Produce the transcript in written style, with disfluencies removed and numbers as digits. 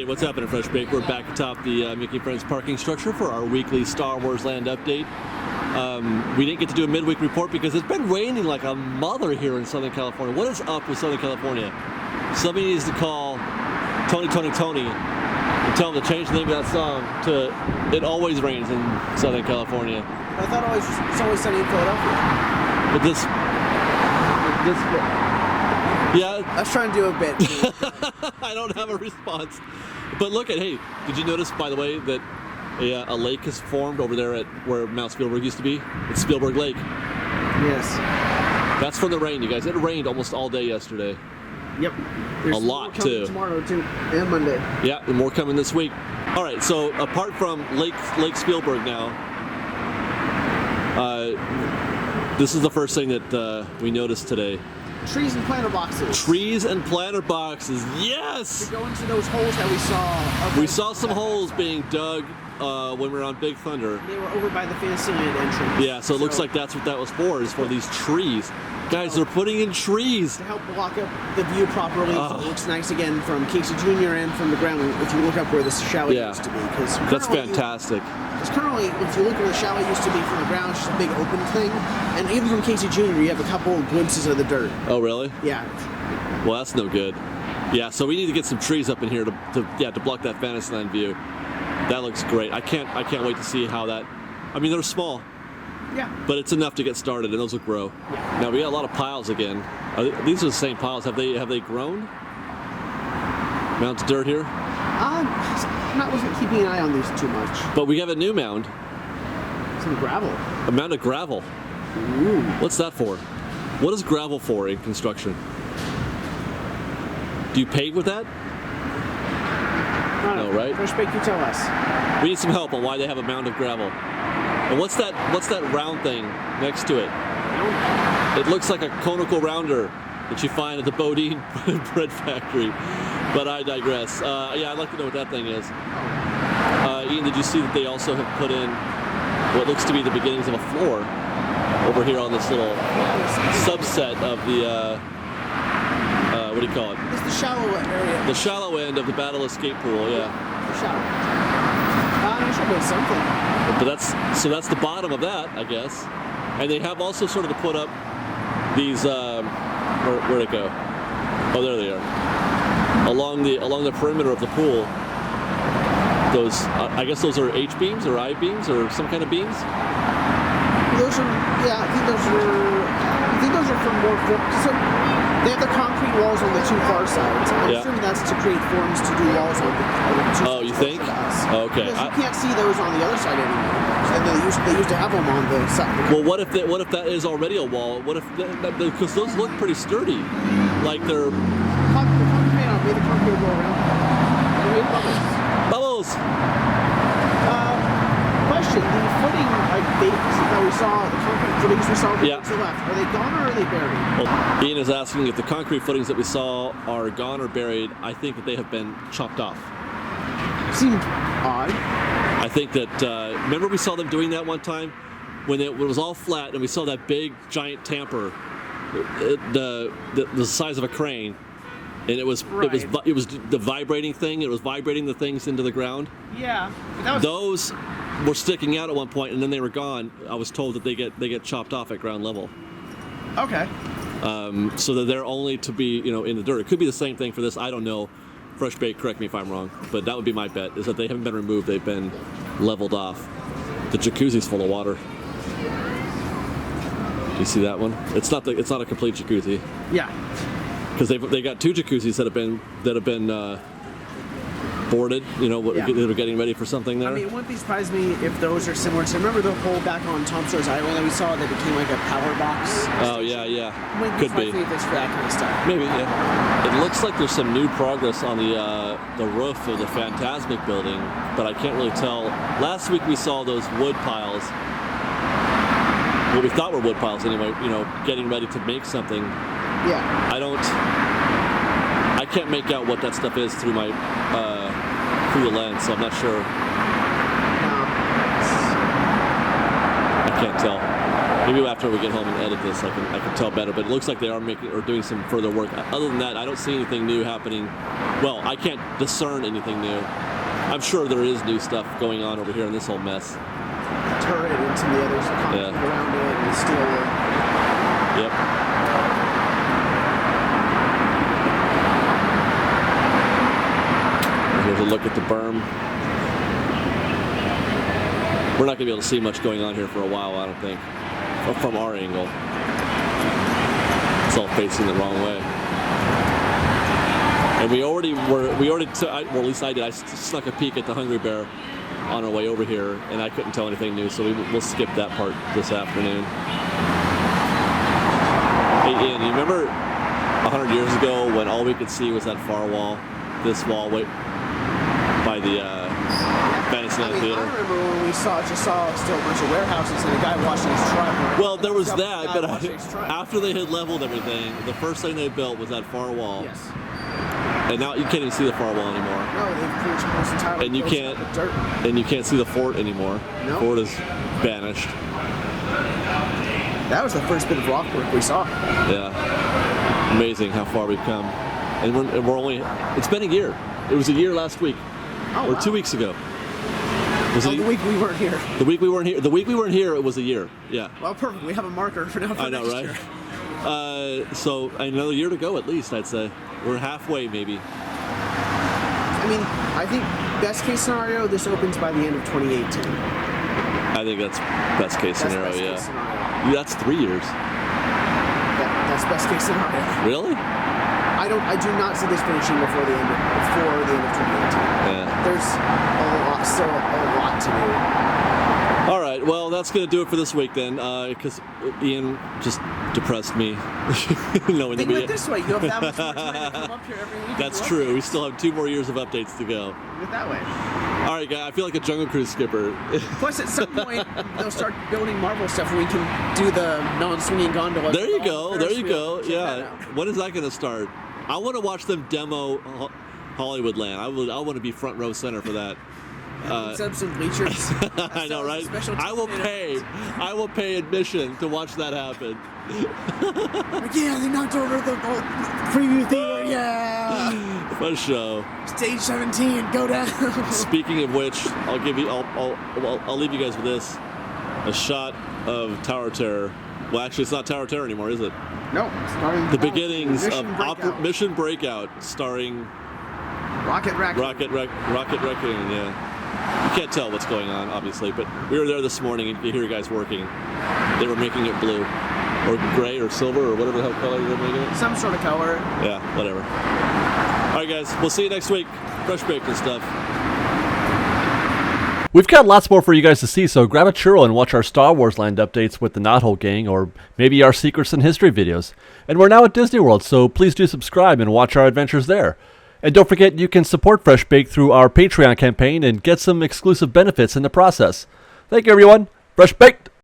Hey, what's happening, Fresh Bake? We're back atop the Mickey Friends parking structure for our weekly Star Wars Land update. We didn't get to do a midweek report because it's been raining like a mother here in Southern California. What is up with Southern California? Somebody needs to call Tony and tell him to change the name of that song to "It Always Rains in Southern California." I thought it's always sunny in Philadelphia. But this. Yeah. I was trying to do a bit. I don't have a response. But look at, hey, did you notice, by the way, that a lake has formed over there at where Mount Spielberg used to be? It's Spielberg Lake. Yes. That's from the rain, you guys. It rained almost all day yesterday. Yep. There's a lot, too. Tomorrow, too, and Monday. Yeah, and more coming this week. All right, so apart from Lake Spielberg now, this is the first thing that we noticed today. Trees and planter boxes. Trees and planter boxes, yes! To go into those holes that we saw. We saw some holes being dug when we were on Big Thunder. They were over by the Fantasyland entrance. Yeah, so it looks like that's what that was for, is for these trees. Guys, they're putting in trees. To help block up the view properly, so it looks nice again from Casey Jr. and from the ground if you look up where the chalet used to be. That's fantastic. Because currently, if you look where the chalet used to be from the ground, it's just a big open thing. And even from Casey Jr., you have a couple of glimpses of the dirt. Oh, really? Yeah. Well, that's no good. Yeah, so we need to get some trees up in here to block that Fantasyland view. That looks great. I can't wait to see how that. I mean, they're small. Yeah. But it's enough to get started, and those will grow. Yeah. Now we got a lot of piles again. These are the same piles. Have they grown? Mounds of dirt here. I wasn't keeping an eye on these too much. But we have a new mound. Some gravel. A mound of gravel. Ooh. What's that for? What is gravel for in construction? Do you pave with that? No, right? Fresh Bake, you tell us. We need some help on why they have a mound of gravel. And what's that round thing next to it? It looks like a conical rounder that you find at the Bodine bread factory. But I digress. Yeah, I'd like to know what that thing is. Ian, did you see that they also have put in what looks to be the beginnings of a floor over here on this little subset of the, what do you call it? It's the shallow area. The shallow end of the Battle Escape Pool, yeah. The shallow. I'm sure there's something. But that's the bottom of that, I guess. And they have also sort of to put up these, where'd it go? Oh, there they are. Along the perimeter of the pool. Those, I guess those are H-beams or I-beams or some kind of beams? Those are, yeah, I think those are for more, so they have the concrete walls on the two far sides. I assume that's to create forms to do walls on the two sides. Oh, you think? Oh, okay. Because you can't see those on the other side anymore. And they used to have them on the side. Well, what if that is already a wall? What if, because those look pretty sturdy. Like they're... The concrete may not be, the concrete will go around. Bubbles! Question, the footing that we saw, the concrete footings we saw to the left, are they gone or are they buried? Well, Ian is asking if the concrete footings that we saw are gone or buried. I think that they have been chopped off. Seemed odd. I think that, remember we saw them doing that one time? When it was all flat and we saw that big, giant tamper, the size of a crane. And it was the vibrating thing. It was vibrating the things into the ground. Yeah. Those were sticking out at one point, and then they were gone. I was told that they get chopped off at ground level. Okay. So that they're only to be in the dirt. It could be the same thing for this. I don't know. Fresh Bake, correct me if I'm wrong, but that would be my bet. Is that they haven't been removed. They've been leveled off. The jacuzzi's full of water. Do you see that one? It's not a complete jacuzzi. Yeah. Because they got two jacuzzis that have been boarded, that are getting ready for something there. I mean, it wouldn't be surprised me if those are similar to, remember the hole back on Tom Sawyer's Island that we saw that became like a power box? Oh, yeah. Could be. If it's for that kind of stuff. Maybe, yeah. It looks like there's some new progress on the roof of the Fantasmic building, but I can't really tell. Last week we saw those wood piles. What we thought were wood piles anyway, getting ready to make something. Yeah. I can't make out what that stuff is through my through the lens, so I'm not sure. I can't tell. Maybe after we get home and edit this, I can tell better. But it looks like they are doing some further work. Other than that, I don't see anything new happening. Well, I can't discern anything new. I'm sure there is new stuff going on over here in this whole mess. Turret into the others, concrete around it, and steel work. Yep. Here's a look at the berm. We're not going to be able to see much going on here for a while, I don't think, from our angle. It's all facing the wrong way. And well, at least I did. I snuck a peek at the Hungry Bear on our way over here, and I couldn't tell anything new, so we'll skip that part this afternoon. Hey, Ian, you remember 100 years ago when all we could see was that far wall, this wall by the Disneyland Theater? I remember when we just saw still a bunch of warehouses and a guy washing his truck. Well, there was that, but after they had leveled everything, the first thing they built was that far wall. Yes. And now you can't even see the far wall anymore. No, they've pretty much almost entirely and you can't see the fort anymore. No. The fort is banished. That was the first bit of rock work we saw. Yeah. Amazing how far we've come. And we're only, it's been a year. It was a year last week. Oh, or wow. 2 weeks ago. The week we weren't here. The week we weren't here. The week we weren't here, it was a year. Yeah. Well, perfect. We have a marker for now. I know, right? So another year to go at least, I'd say. We're halfway, maybe. I mean, I think best case scenario, this opens by the end of 2018. I think that's best case scenario. Case scenario. That's 3 years. That's best case scenario. Really? I do not see this finishing before the end of 2018. Yeah. There's still a lot to do. All right, well, that's going to do it for this week then, because Ian just depressed me. Think of it this way, you have that much more time to come up here every week. That's true. We still have 2 more years of updates to go. Do it that way. All right, guys, I feel like a Jungle Cruise skipper. Plus, at some point, they'll start building Marvel stuff and we can do the non-swinging gondola. There you go. There you go. Yeah. When is that going to start? I want to watch them demo Hollywoodland. I want to be front row center for that. Some bleachers. I know, right? I will pay admission to watch that happen. Yeah, they knocked over the preview theater. Yeah. Fun show. Stage 17, go down. Speaking of which, I'll leave you guys with this: a shot of Tower Terror. Well, actually, it's not Tower Terror anymore, is it? No. The beginnings of Mission Breakout, starring Rocket Raccoon. Yeah. You can't tell what's going on, obviously, but we were there this morning and you hear guys working. They were making it blue, or gray, or silver, or whatever the hell color they were making it. Some sort of color. Yeah, whatever. All right, guys, we'll see you next week. Fresh baked and stuff. We've got lots more for you guys to see, so grab a churro and watch our Star Wars Land updates with the Knothole Gang, or maybe our Secrets in History videos. And we're now at Disney World, so please do subscribe and watch our adventures there. And don't forget, you can support Fresh Baked through our Patreon campaign and get some exclusive benefits in the process. Thank you, everyone. Fresh Baked!